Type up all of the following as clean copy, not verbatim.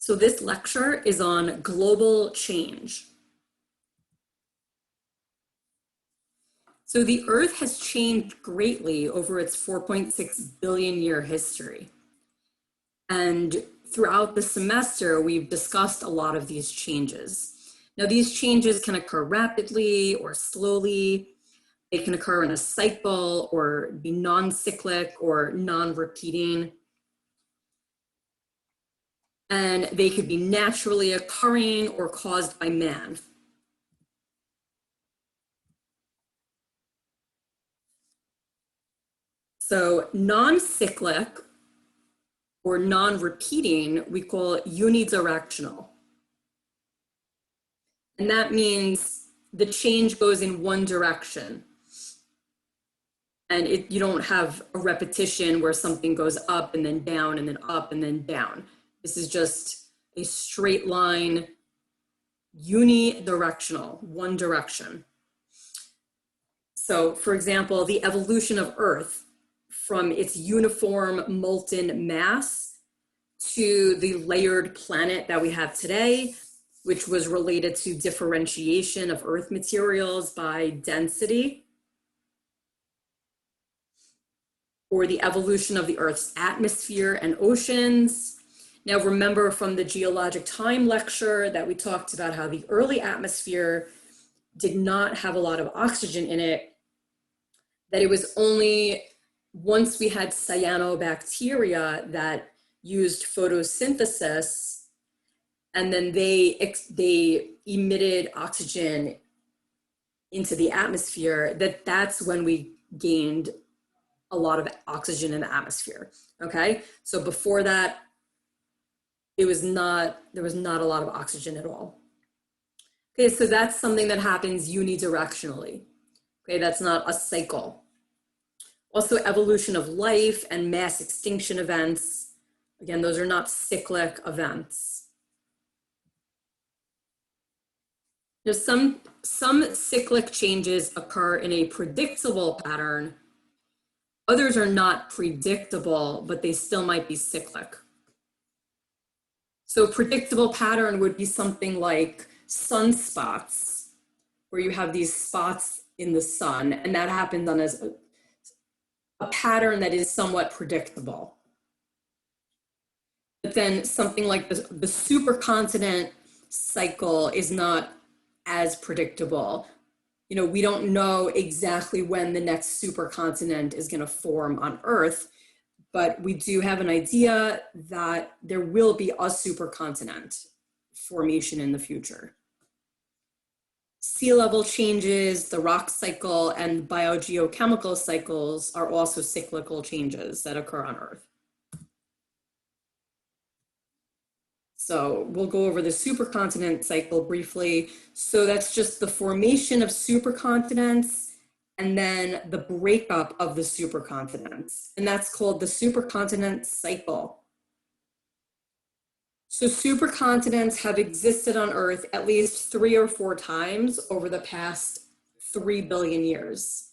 So this lecture is on global change. So the Earth has changed greatly over its 4.6 billion year history. And throughout the semester, we've discussed a lot of these changes. Now, these changes can occur rapidly or slowly. They can occur in a cycle or be non-cyclic or non-repeating. And they could be naturally occurring or caused by man. So non-cyclic or non-repeating, we call unidirectional. And that means the change goes in one direction. And you don't have a repetition where something goes up and then down and then up and then down. This is just a straight line, unidirectional, one direction. So for example, the evolution of Earth from its uniform molten mass to the layered planet that we have today, which was related to differentiation of Earth materials by density, or the evolution of the Earth's atmosphere and oceans. Now remember from the geologic time lecture that we talked about how the early atmosphere did not have a lot of oxygen in it, that it was only once we had cyanobacteria that used photosynthesis, and then they emitted oxygen into the atmosphere, that's when we gained a lot of oxygen in the atmosphere, okay? So before that, there was not a lot of oxygen at all. Okay, so that's something that happens unidirectionally. Okay, that's not a cycle. Also, evolution of life and mass extinction events. Again, those are not cyclic events. There's some cyclic changes occur in a predictable pattern. Others are not predictable, but they still might be cyclic. So predictable pattern would be something like sunspots, where you have these spots in the sun, and that happens on a pattern that is somewhat predictable. But then something like the supercontinent cycle is not as predictable. You know, we don't know exactly when the next supercontinent is going to form on Earth, but we do have an idea that there will be a supercontinent formation in the future. Sea level changes, the rock cycle, and biogeochemical cycles are also cyclical changes that occur on Earth. So we'll go over the supercontinent cycle briefly. So that's just the formation of supercontinents and then the breakup of the supercontinents. And that's called the supercontinent cycle. So supercontinents have existed on Earth at least 3 or 4 times over the past 3 billion years.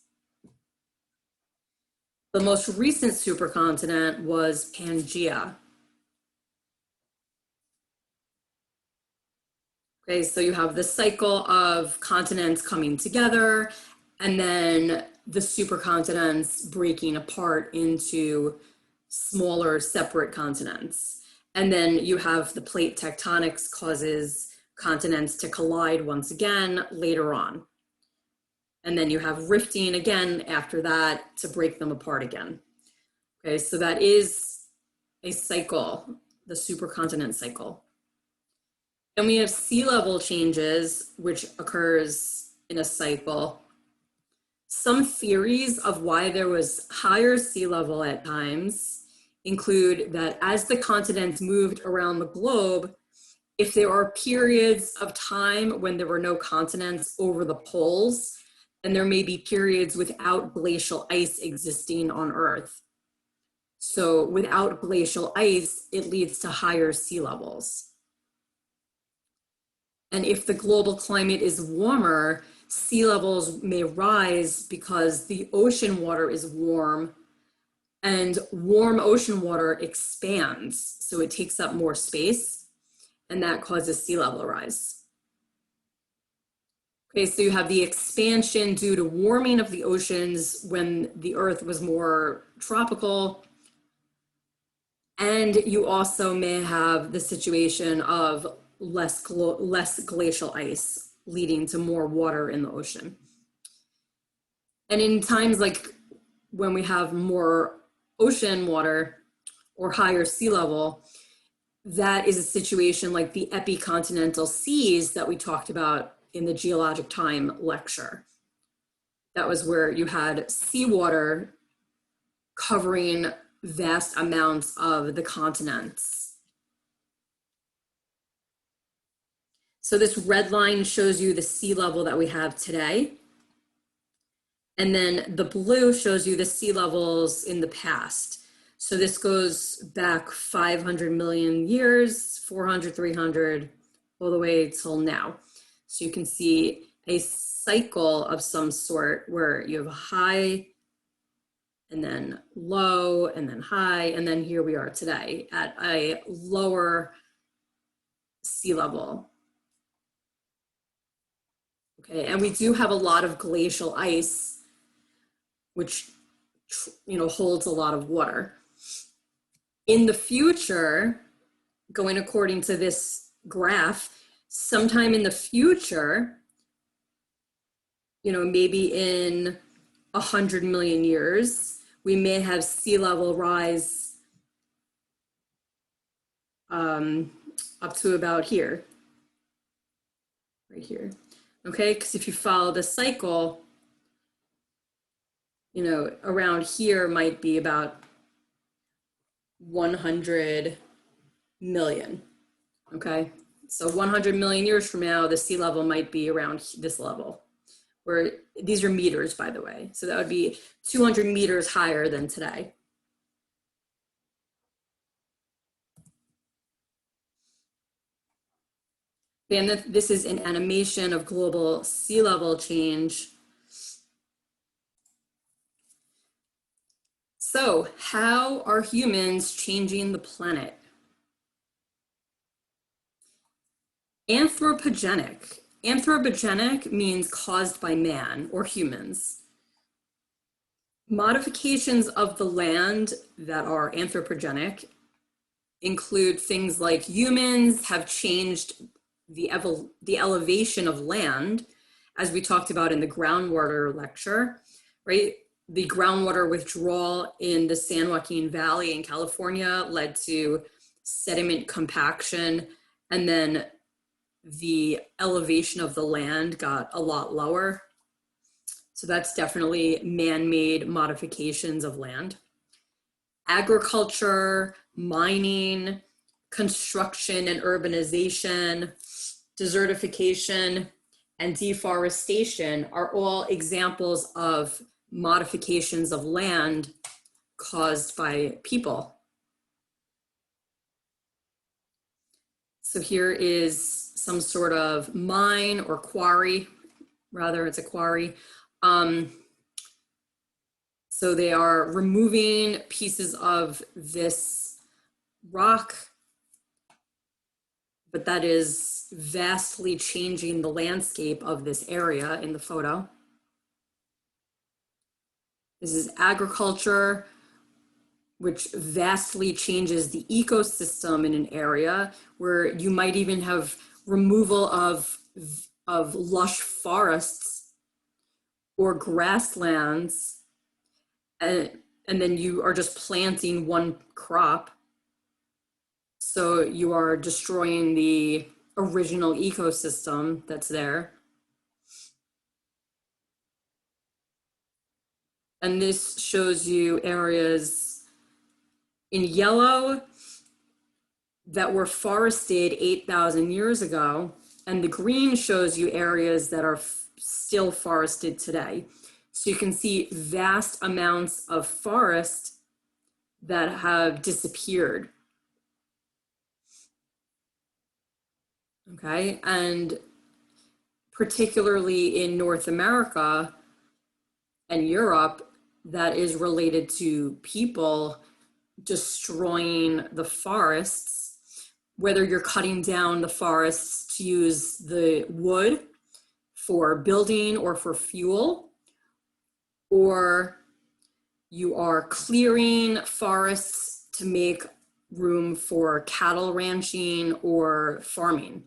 The most recent supercontinent was Pangaea. Okay, so you have the cycle of continents coming together and then the supercontinents breaking apart into smaller separate continents. And then you have the plate tectonics causes continents to collide once again later on. And then you have rifting again after that to break them apart again. Okay, so that is a cycle, the supercontinent cycle. Then we have sea level changes, which occurs in a cycle. Some theories of why there was higher sea level at times include that as the continents moved around the globe, if there are periods of time when there were no continents over the poles, then there may be periods without glacial ice existing on Earth. So without glacial ice, it leads to higher sea levels. And if the global climate is warmer, sea levels may rise because the ocean water is warm, and warm ocean water expands, so it takes up more space. and that causes sea level rise. Okay, so you have the expansion due to warming of the oceans when the Earth was more tropical. And you also may have the situation of less glacial ice, leading to more water in the ocean. And in times like when we have more ocean water or higher sea level, that is a situation like the epicontinental seas that we talked about in the geologic time lecture. That was where you had seawater covering vast amounts of the continents. So this red line shows you the sea level that we have today. And then the blue shows you the sea levels in the past. So this goes back 500 million years, 400, 300, all the way till now. So you can see a cycle of some sort where you have a high and then low and then high. And then here we are today at a lower sea level. Okay, and we do have a lot of glacial ice, which holds a lot of water. In the future, going according to this graph, sometime in the future, maybe in 100 million years, we may have sea level rise up to about here, right here. Okay, because if you follow the cycle, around here might be about 100 million, okay? So 100 million years from now, the sea level might be around this level, where these are meters, by the way. So that would be 200 meters higher than today. And this is an animation of global sea level change. So how are humans changing the planet? Anthropogenic. Anthropogenic means caused by man or humans. Modifications of the land that are anthropogenic include things like humans have changed the elevation of land, as we talked about in the groundwater lecture, right? The groundwater withdrawal in the San Joaquin Valley in California led to sediment compaction, and then the elevation of the land got a lot lower. So that's definitely man-made modifications of land. Agriculture, mining, construction and urbanization, desertification, and deforestation are all examples of modifications of land caused by people. So here is some sort of mine or quarry, rather it's a quarry. So they are removing pieces of this rock, but that is vastly changing the landscape of this area in the photo. This is agriculture, which vastly changes the ecosystem in an area where you might even have removal of lush forests or grasslands, and then you are just planting one crop. So you are destroying the original ecosystem that's there. And this shows you areas in yellow that were forested 8,000 years ago. And the green shows you areas that are still forested today. So you can see vast amounts of forest that have disappeared. Okay, and particularly in North America and Europe, that is related to people destroying the forests, whether you're cutting down the forests to use the wood for building or for fuel, or you are clearing forests to make room for cattle ranching or farming.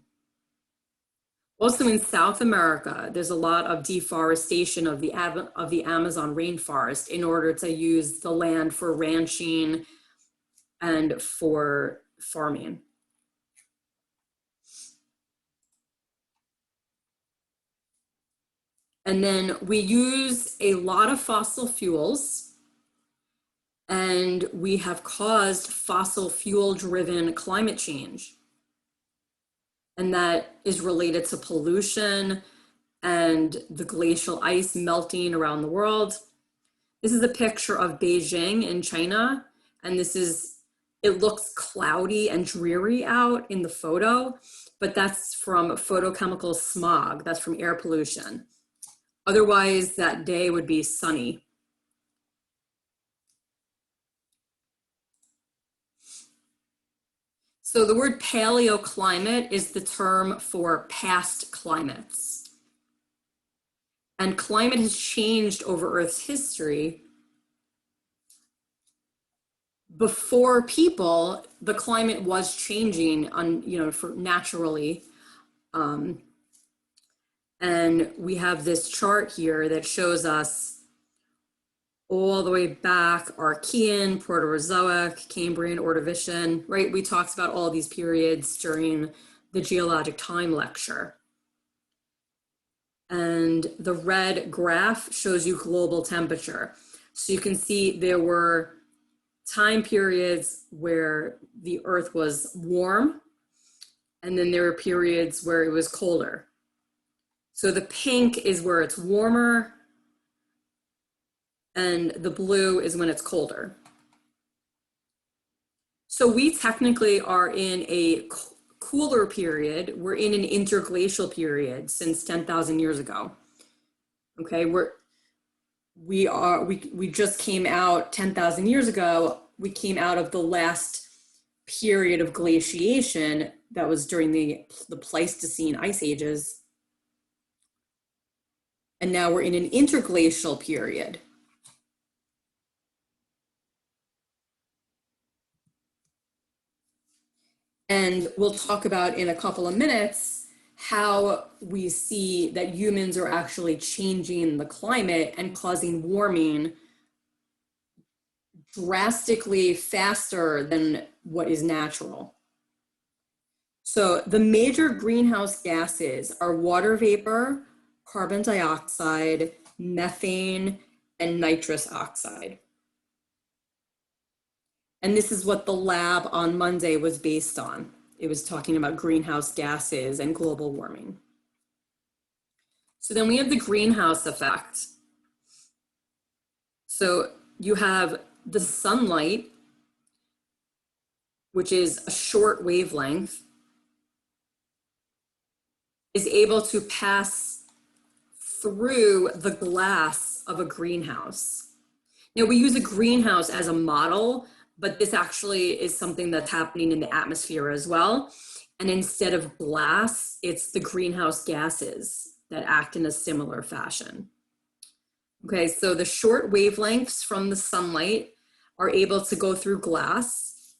Also in South America, there's a lot of deforestation of the Amazon rainforest in order to use the land for ranching and for farming. And then we use a lot of fossil fuels, and we have caused fossil fuel driven climate change. And that is related to pollution and the glacial ice melting around the world. This is a picture of Beijing in China. And it looks cloudy and dreary out in the photo, but that's from photochemical smog. That's from air pollution. Otherwise, that day would be sunny. So the word paleoclimate is the term for past climates. And climate has changed over Earth's history. Before people, the climate was changing naturally. And we have this chart here that shows us all the way back, Archean, Proterozoic, Cambrian, Ordovician, right? We talked about all these periods during the geologic time lecture. And the red graph shows you global temperature. So you can see there were time periods where the Earth was warm, and then there were periods where it was colder. So the pink is where it's warmer, and the blue is when it's colder. So we technically are in a cooler period. We're in an interglacial period since 10,000 years ago. Okay, we just came out 10,000 years ago. We came out of the last period of glaciation that was during the Pleistocene ice ages. And now we're in an interglacial period. And we'll talk about in a couple of minutes how we see that humans are actually changing the climate and causing warming drastically faster than what is natural. So the major greenhouse gases are water vapor, carbon dioxide, methane, and nitrous oxide. And this is what the lab on Monday was based on. It was talking about greenhouse gases and global warming. So then we have the greenhouse effect. So you have the sunlight, which is a short wavelength, is able to pass through the glass of a greenhouse. Now we use a greenhouse as a model, but this actually is something that's happening in the atmosphere as well. And instead of glass, it's the greenhouse gases that act in a similar fashion. Okay, so the short wavelengths from the sunlight are able to go through glass.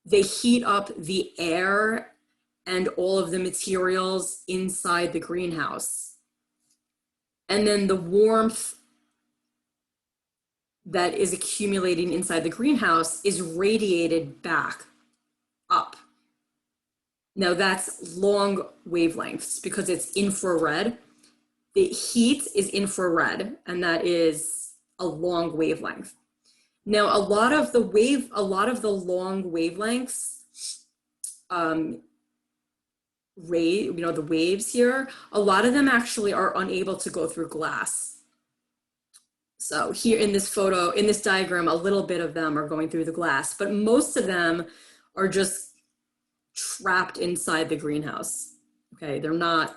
They heat up the air and all of the materials inside the greenhouse. And then the warmth that is accumulating inside the greenhouse is radiated back up. Now that's long wavelengths because it's infrared. The heat is infrared, and that is a long wavelength. Now a lot of the long wavelengths, the waves here, a lot of them actually are unable to go through glass. So here in this photo, in this diagram, a little bit of them are going through the glass, but most of them are just trapped inside the greenhouse. Okay, they're not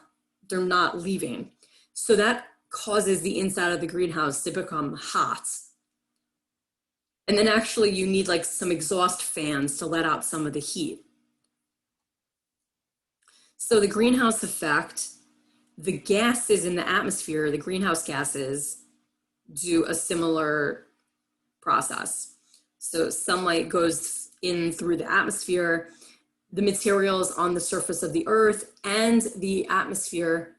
leaving. So that causes the inside of the greenhouse to become hot. And then actually you need like some exhaust fans to let out some of the heat. So the greenhouse effect, the gases in the atmosphere, the greenhouse gases, do a similar process. So sunlight goes in through the atmosphere, the materials on the surface of the earth and the atmosphere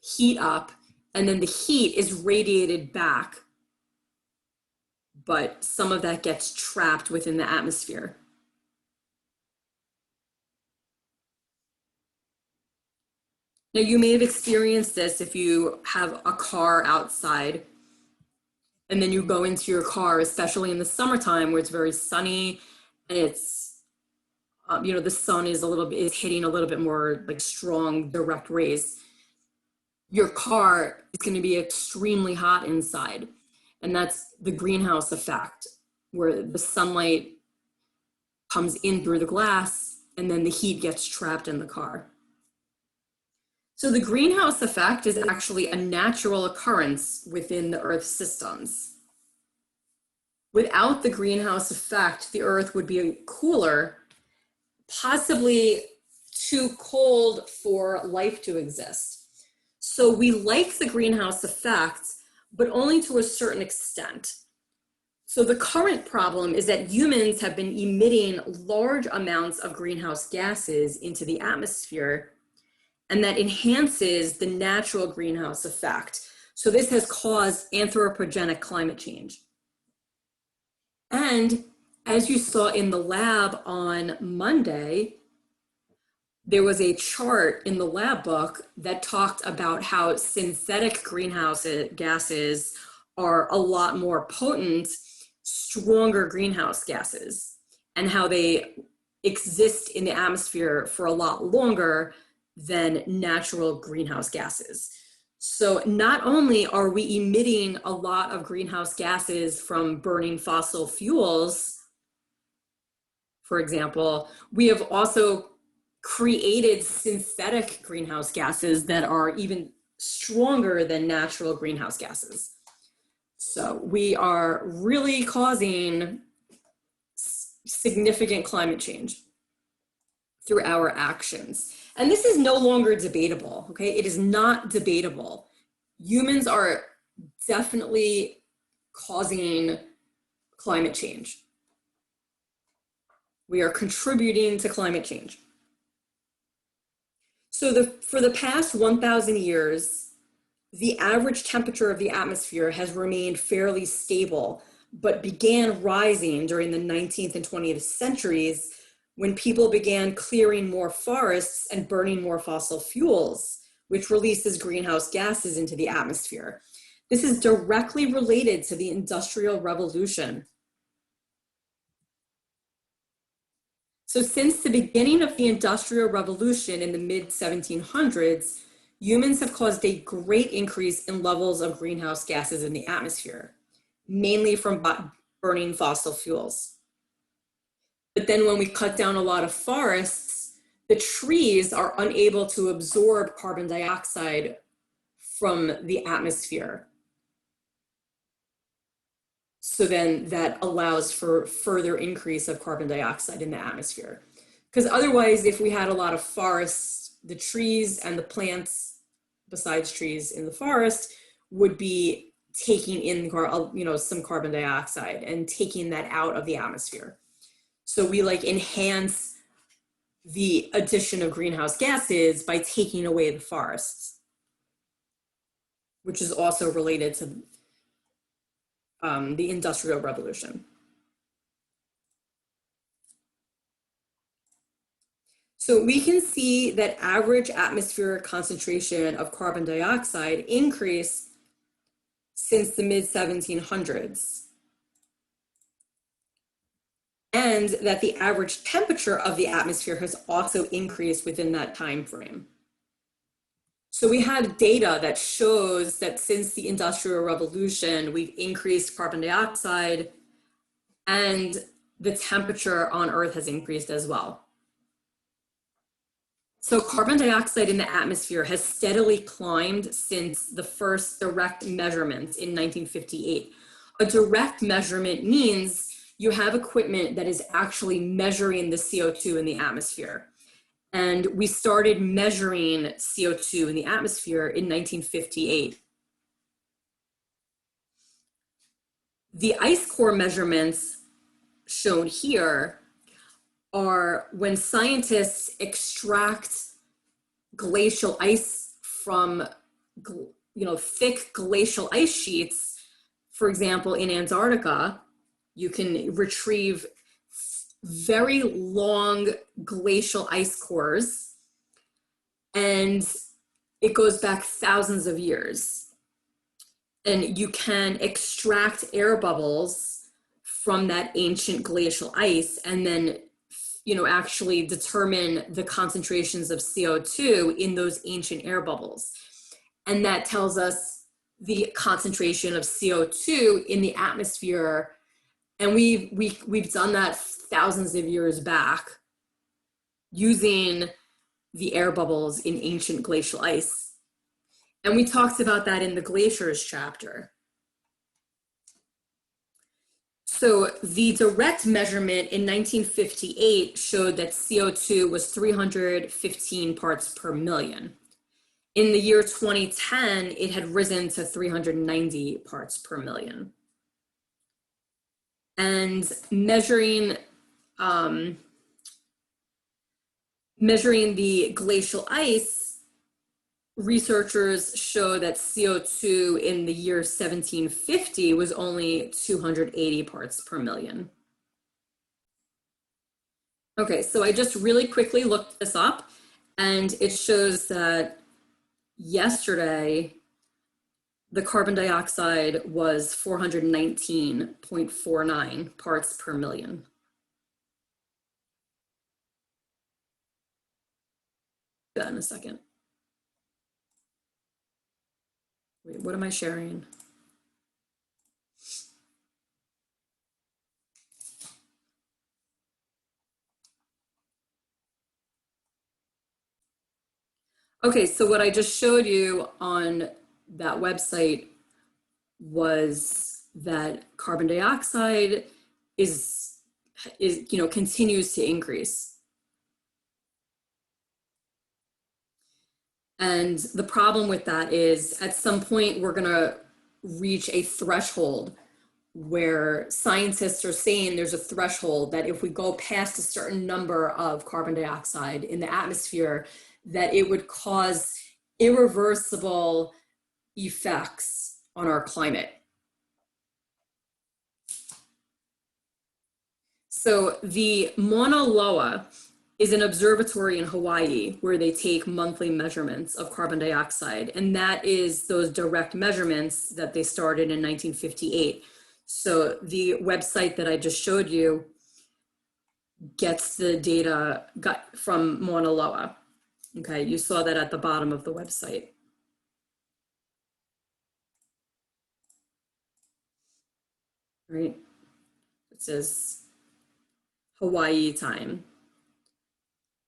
heat up, and then the heat is radiated back, but some of that gets trapped within the atmosphere. Now, you may have experienced this if you have a car outside and then you go into your car, especially in the summertime where it's very sunny and it's, the sun is hitting a little bit more like strong direct rays. Your car is going to be extremely hot inside. And that's the greenhouse effect, where the sunlight comes in through the glass and then the heat gets trapped in the car. So the greenhouse effect is actually a natural occurrence within the Earth's systems. Without the greenhouse effect, the Earth would be cooler, possibly too cold for life to exist. So we like the greenhouse effect, but only to a certain extent. So the current problem is that humans have been emitting large amounts of greenhouse gases into the atmosphere, and that enhances the natural greenhouse effect. So this has caused anthropogenic climate change. And as you saw in the lab on Monday, there was a chart in the lab book that talked about how synthetic greenhouse gases are a lot more potent, stronger greenhouse gases, and how they exist in the atmosphere for a lot longer than natural greenhouse gases. So not only are we emitting a lot of greenhouse gases from burning fossil fuels, for example, we have also created synthetic greenhouse gases that are even stronger than natural greenhouse gases. So we are really causing significant climate change through our actions. And this is no longer debatable, okay? It is not debatable. Humans are definitely causing climate change. We are contributing to climate change. So for the past 1,000 years, the average temperature of the atmosphere has remained fairly stable, but began rising during the 19th and 20th centuries when people began clearing more forests and burning more fossil fuels, which releases greenhouse gases into the atmosphere. This is directly related to the Industrial Revolution. So since the beginning of the Industrial Revolution in the mid-1700s, humans have caused a great increase in levels of greenhouse gases in the atmosphere, mainly from burning fossil fuels. But then when we cut down a lot of forests, the trees are unable to absorb carbon dioxide from the atmosphere. So then that allows for further increase of carbon dioxide in the atmosphere. Because otherwise, if we had a lot of forests, the trees and the plants, besides trees in the forest, would be taking in some carbon dioxide and taking that out of the atmosphere. So we enhance the addition of greenhouse gases by taking away the forests, which is also related to the Industrial Revolution. So we can see that average atmospheric concentration of carbon dioxide increased since the mid-1700s. And that the average temperature of the atmosphere has also increased within that time frame. So we have data that shows that since the Industrial Revolution, we've increased carbon dioxide and the temperature on Earth has increased as well. So carbon dioxide in the atmosphere has steadily climbed since the first direct measurements in 1958. A direct measurement means you have equipment that is actually measuring the CO2 in the atmosphere. And we started measuring CO2 in the atmosphere in 1958. The ice core measurements shown here are when scientists extract glacial ice from thick glacial ice sheets. For example, in Antarctica, you can retrieve very long glacial ice cores, and it goes back thousands of years. And you can extract air bubbles from that ancient glacial ice and then actually determine the concentrations of CO2 in those ancient air bubbles. And that tells us the concentration of CO2 in the atmosphere. And we've done that thousands of years back using the air bubbles in ancient glacial ice. And we talked about that in the glaciers chapter. So the direct measurement in 1958 showed that CO2 was 315 parts per million. In the year 2010, it had risen to 390 parts per million. And measuring the glacial ice, researchers show that CO2 in the year 1750 was only 280 parts per million. Okay, so I just really quickly looked this up, and it shows that yesterday, the carbon dioxide was 419.49 parts per million. Do that in a second. Wait, what am I sharing? Okay, so what I just showed you on that website was that carbon dioxide continues to increase. And the problem with that is at some point we're gonna reach a threshold where scientists are saying there's a threshold that if we go past a certain number of carbon dioxide in the atmosphere, that it would cause irreversible effects on our climate. So the Mauna Loa is an observatory in Hawaii where they take monthly measurements of carbon dioxide. And that is those direct measurements that they started in 1958. So the website that I just showed you gets the data from Mauna Loa. Okay, you saw that at the bottom of the website. Right, it says Hawaii time,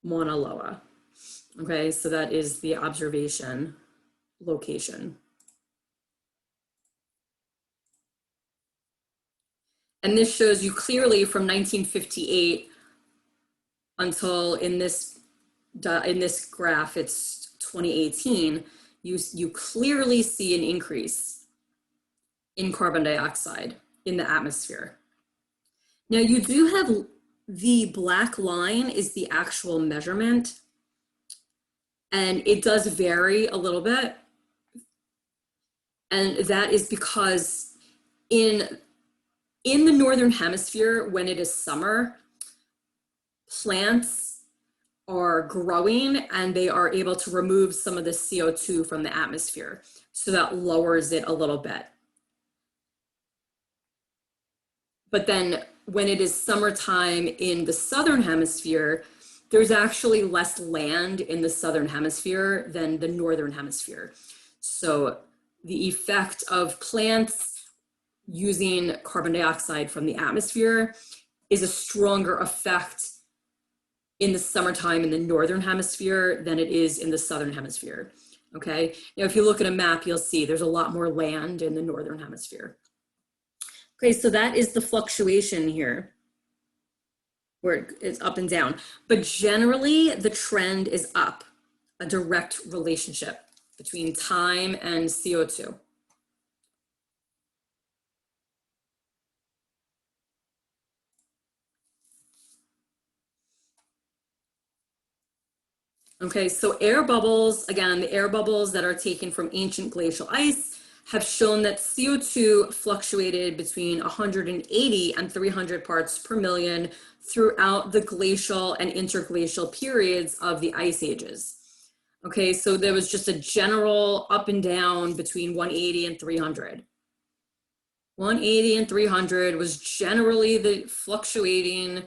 Mauna Loa. Okay, so that is the observation location. And this shows you clearly from 1958 until in this graph, it's 2018, you clearly see an increase in carbon dioxide in the atmosphere. Now you do have the black line is the actual measurement, and it does vary a little bit. And that is because in the Northern Hemisphere, when it is summer, plants are growing and they are able to remove some of the CO2 from the atmosphere. So that lowers it a little bit. But then when it is summertime in the Southern Hemisphere, there's actually less land in the Southern Hemisphere than the Northern Hemisphere. So the effect of plants using carbon dioxide from the atmosphere is a stronger effect in the summertime in the Northern Hemisphere than it is in the Southern Hemisphere, okay? Now, if you look at a map, you'll see there's a lot more land in the Northern Hemisphere. Okay, so that is the fluctuation here. where it's up and down. But generally, the trend is up, a direct relationship between time and CO2. Okay, so air bubbles, again, the air bubbles that are taken from ancient glacial ice have shown that CO2 fluctuated between 180 and 300 parts per million throughout the glacial and interglacial periods of the ice ages. Okay, so there was just a general up and down between 180 and 300. 180 and 300 was generally the fluctuating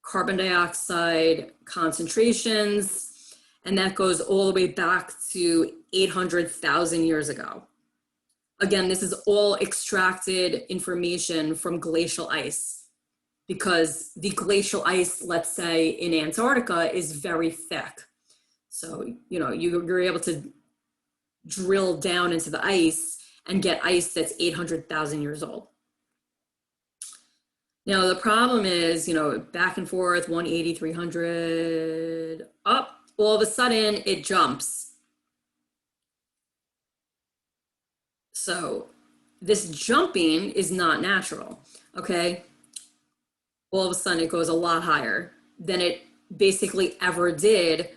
carbon dioxide concentrations, and that goes all the way back to 800,000 years ago. Again, this is all extracted information from glacial ice, because the glacial ice, let's say in Antarctica, is very thick. So, you know, you're able to drill down into the ice and get ice that's 800,000 years old. Now, the problem is, you know, back and forth, 180, 300, up, all of a sudden it jumps. So this jumping is not natural, okay? All of a sudden it goes a lot higher than it basically ever did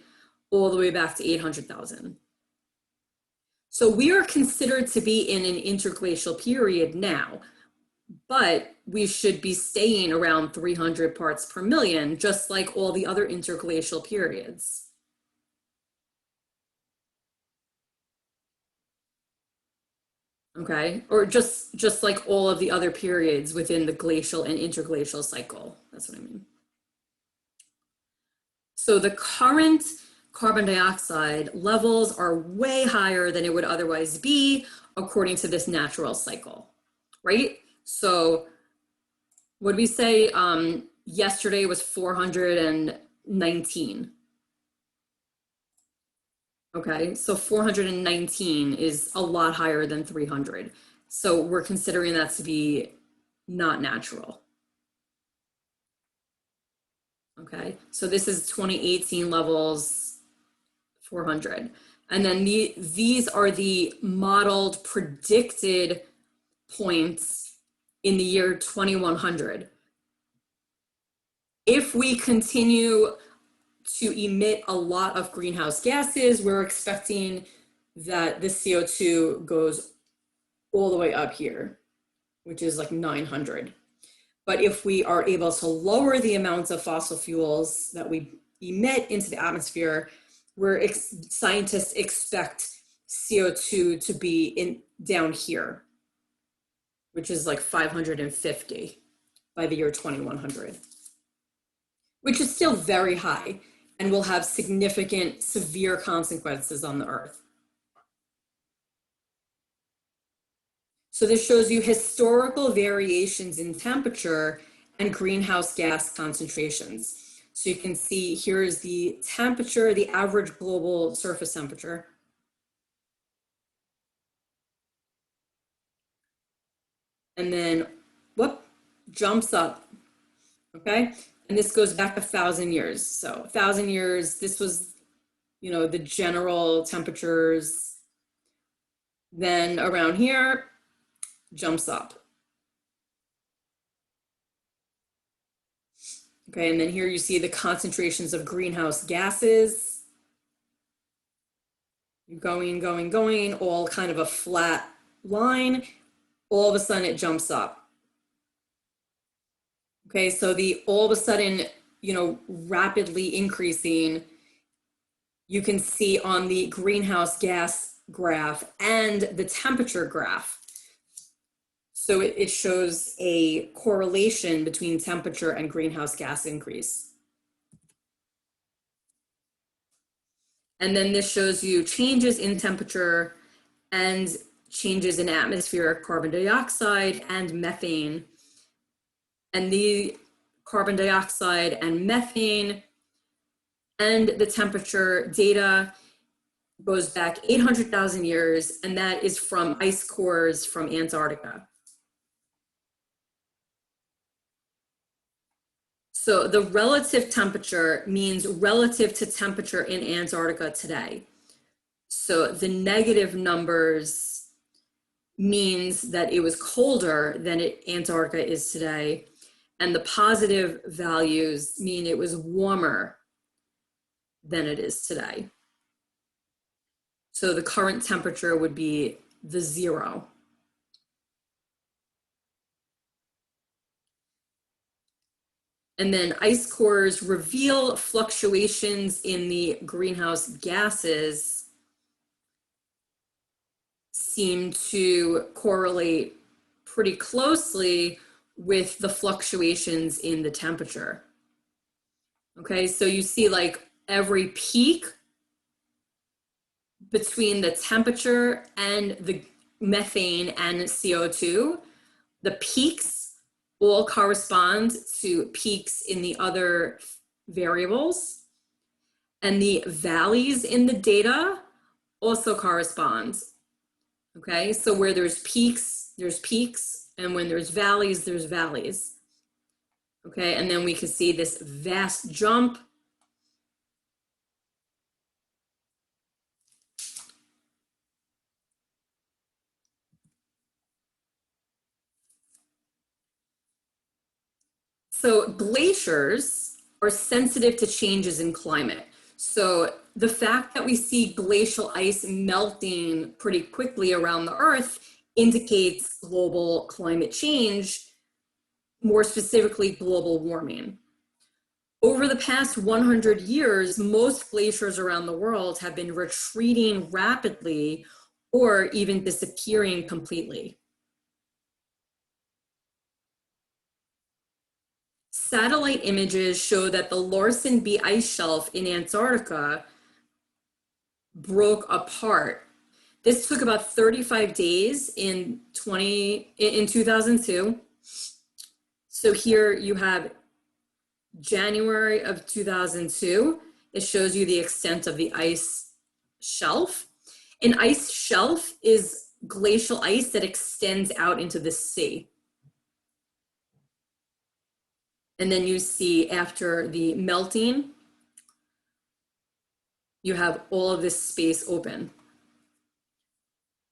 all the way back to 800,000. So we are considered to be in an interglacial period now, but we should be staying around 300 parts per million, just like all the other interglacial periods. Okay, or just like all of the other periods within the glacial and interglacial cycle. That's what I mean. So the current carbon dioxide levels are way higher than it would otherwise be according to this natural cycle, right? So would we say yesterday was 419? Okay, so 419 is a lot higher than 300. So we're considering that to be not natural. Okay, so this is 2018 levels, 400. And then these are the modeled predicted points in the year 2100. If we continue to emit a lot of greenhouse gases, we're expecting that the CO2 goes all the way up here, which is like 900. But if we are able to lower the amounts of fossil fuels that we emit into the atmosphere, scientists expect CO2 to be down here, which is like 550 by the year 2100, which is still very high and will have significant, severe consequences on the Earth. So this shows you historical variations in temperature and greenhouse gas concentrations. So you can see here's the temperature, the average global surface temperature. And then, whoop, jumps up, okay? And this goes back 1,000 years. So 1,000 years, this was, you know, the general temperatures. Then around here, jumps up. Okay, and then here you see the concentrations of greenhouse gases. Going, going, going, all kind of a flat line. All of a sudden it jumps up. Okay, so the all of a sudden, you know, rapidly increasing, you can see on the greenhouse gas graph and the temperature graph. So it shows a correlation between temperature and greenhouse gas increase. And then this shows you changes in temperature and changes in atmospheric carbon dioxide and methane. And the carbon dioxide and methane and the temperature data goes back 800,000 years, and that is from ice cores from Antarctica. So the relative temperature means relative to temperature in Antarctica today. So the negative numbers means that it was colder than Antarctica is today. And the positive values mean it was warmer than it is today. So the current temperature would be the 0. And then ice cores reveal fluctuations in the greenhouse gases seem to correlate pretty closely with the fluctuations in the temperature. Okay, so you see like every peak between the temperature and the methane and CO2, the peaks all correspond to peaks in the other variables, and the valleys in the data also correspond. Okay, so where there's peaks, and when there's valleys. Okay, and then we can see this vast jump. So glaciers are sensitive to changes in climate. So the fact that we see glacial ice melting pretty quickly around the Earth indicates global climate change, more specifically global warming. Over the past 100 years, most glaciers around the world have been retreating rapidly or even disappearing completely. Satellite images show that the Larsen B ice shelf in Antarctica broke apart. This took about 35 days in 2002. So here you have January of 2002. It shows you the extent of the ice shelf. An ice shelf is glacial ice that extends out into the sea. And then you see after the melting, you have all of this space open.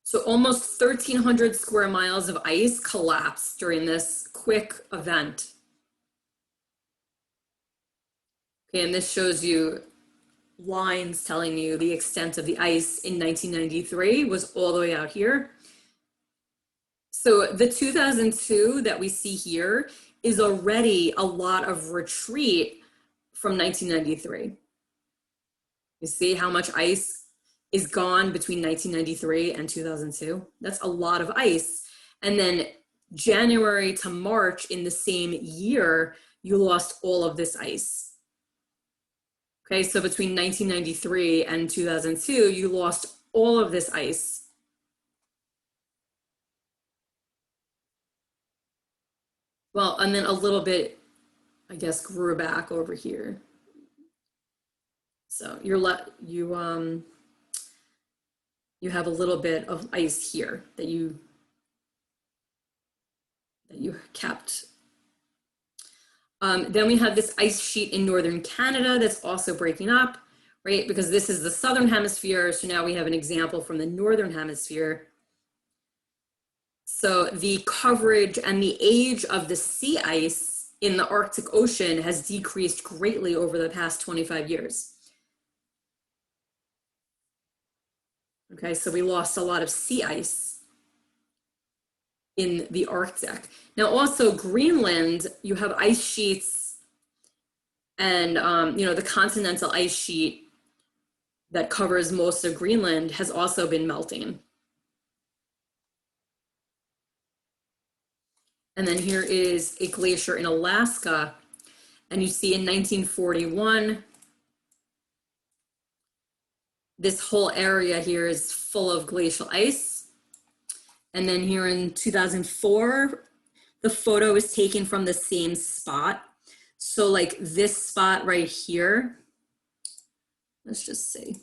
So almost 1,300 square miles of ice collapsed during this quick event. Okay, and this shows you lines telling you the extent of the ice in 1993 was all the way out here. So the 2002 that we see here is already a lot of retreat from 1993. You see how much ice is gone between 1993 and 2002? That's a lot of ice. And then January to March in the same year, you lost all of this ice. Okay, so between 1993 and 2002, you lost all of this ice. Well, and then a little bit, I guess, grew back over here. So you have a little bit of ice here that you kept. Then we have this ice sheet in northern Canada that's also breaking up, right? Because this is the southern hemisphere. So now we have an example from the northern hemisphere. So the coverage and the age of the sea ice in the Arctic Ocean has decreased greatly over the past 25 years. Okay, so we lost a lot of sea ice in the Arctic. Now also Greenland, you have ice sheets and the continental ice sheet that covers most of Greenland has also been melting. And then here is a glacier in Alaska. And you see in 1941, this whole area here is full of glacial ice. And then here in 2004, the photo is taken from the same spot. So like this spot right here, let's just see.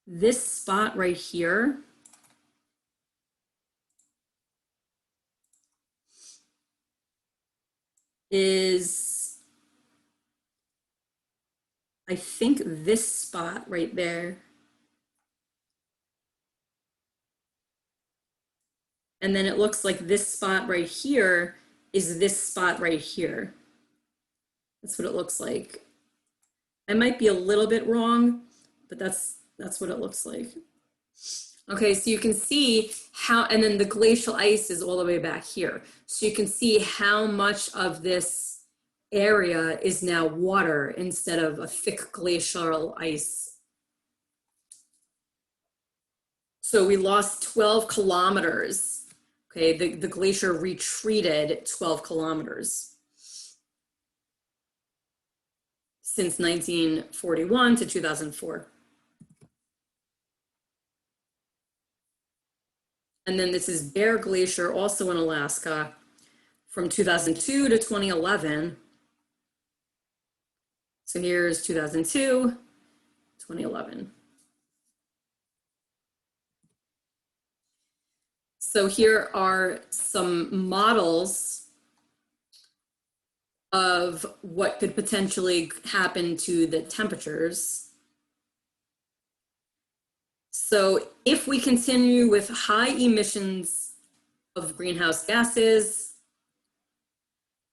This spot right here is, I think, this spot right there. And then it looks like this spot right here is this spot right here. That's what it looks like. I might be a little bit wrong, but that's what it looks like. Okay, so you can see how, and then the glacial ice is all the way back here. So you can see how much of this area is now water instead of a thick glacial ice. So we lost 12 kilometers. Okay, the glacier retreated 12 kilometers since 1941 to 2004. And then this is Bear Glacier, also in Alaska, from 2002 to 2011. So here's 2002, 2011. So here are some models of what could potentially happen to the temperatures. So if we continue with high emissions of greenhouse gases,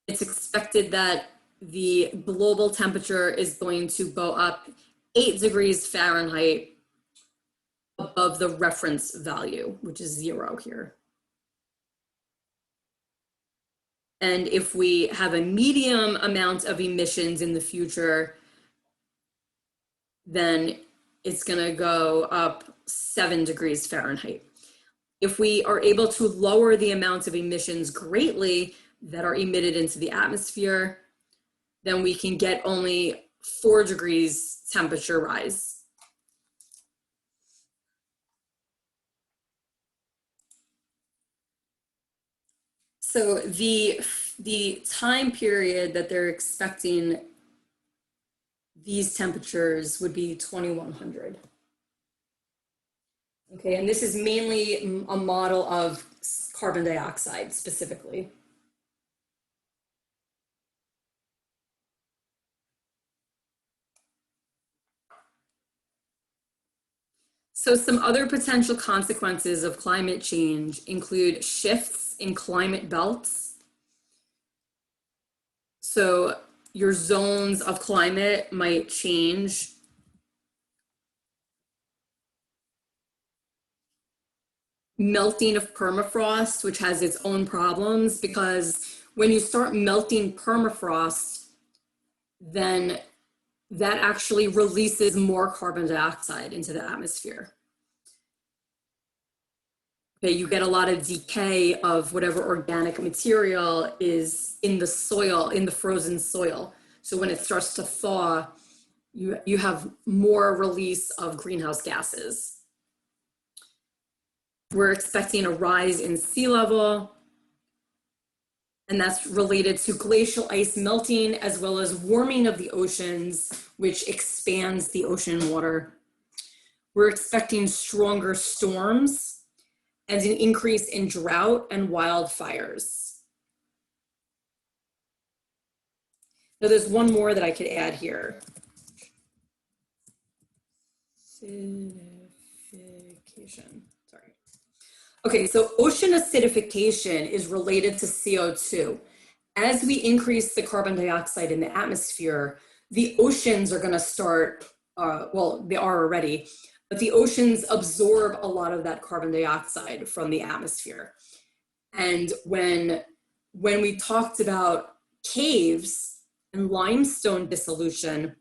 it's expected that the global temperature is going to go up 8 degrees Fahrenheit above the reference value, which is 0 here. And if we have a medium amount of emissions in the future, then it's going to go up 7 degrees Fahrenheit. If we are able to lower the amount of emissions greatly that are emitted into the atmosphere, then we can get only 4 degrees temperature rise. So the time period that they're expecting these temperatures would be 2100. Okay, and this is mainly a model of carbon dioxide specifically. So some other potential consequences of climate change include shifts in climate belts. So your zones of climate might change. Melting of permafrost, which has its own problems, because when you start melting permafrost, then that actually releases more carbon dioxide into the atmosphere. Okay, you get a lot of decay of whatever organic material is in the soil, in the frozen soil. So when it starts to thaw, you have more release of greenhouse gases. We're expecting a rise in sea level, and that's related to glacial ice melting as well as warming of the oceans, which expands the ocean water. We're expecting stronger storms and an increase in drought and wildfires. Now there's one more that I could add here. Acidification, sorry. Okay, so ocean acidification is related to CO2. As we increase the carbon dioxide in the atmosphere, the oceans are gonna start, well, they are already, but the oceans absorb a lot of that carbon dioxide from the atmosphere. And when we talked about caves and limestone dissolution,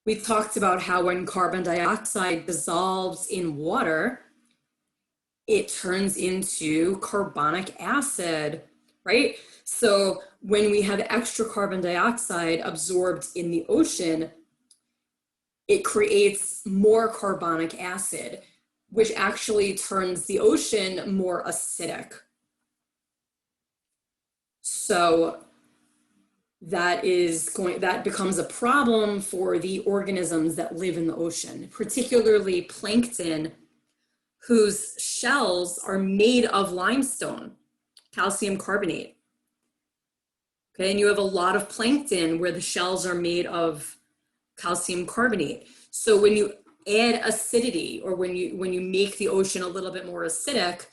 we talked about how when carbon dioxide dissolves in water, it turns into carbonic acid, right? So when we have extra carbon dioxide absorbed in the ocean, it creates more carbonic acid, which actually turns the ocean more acidic. So that becomes a problem for the organisms that live in the ocean, particularly plankton, whose shells are made of limestone, calcium carbonate. Okay, and you have a lot of plankton where the shells are made of calcium carbonate. So when you add acidity, or when you make the ocean a little bit more acidic,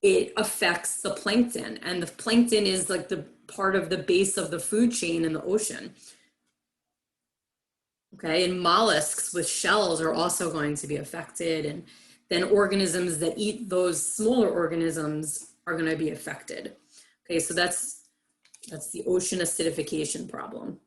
it affects the plankton, and the plankton is like the part of the base of the food chain in the ocean. Okay, and mollusks with shells are also going to be affected, and then organisms that eat those smaller organisms are going to be affected. Okay, so that's the ocean acidification problem.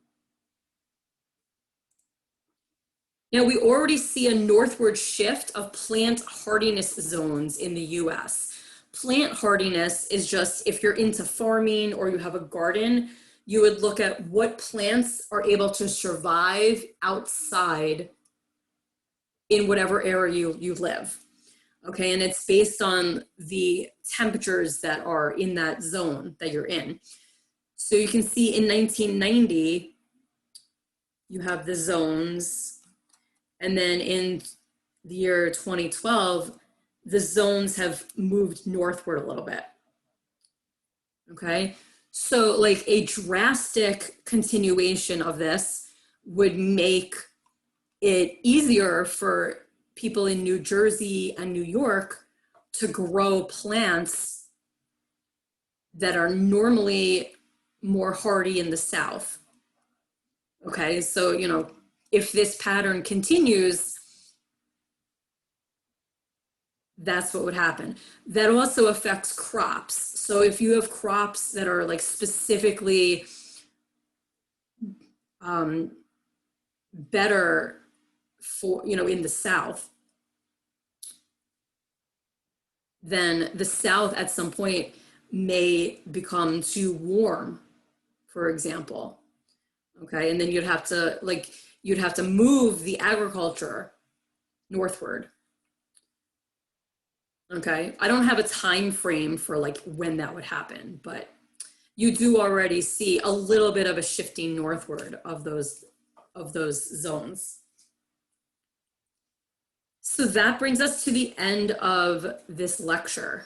Now, we already see a northward shift of plant hardiness zones in the US. Plant hardiness is just, if you're into farming or you have a garden, you would look at what plants are able to survive outside in whatever area you live. Okay, and it's based on the temperatures that are in that zone that you're in. So you can see in 1990, you have the zones. And then in the year 2012, the zones have moved northward a little bit. Okay, so like a drastic continuation of this would make it easier for people in New Jersey and New York to grow plants that are normally more hardy in the South. Okay, so, you know, if this pattern continues, that's what would happen. That also affects crops. So if you have crops that are like specifically better for, you know, in the South, then the South at some point may become too warm, for example. Okay, and then you'd have to move the agriculture northward. Okay, I don't have a time frame for like when that would happen, but you do already see a little bit of a shifting northward of those zones. So that brings us to the end of this lecture.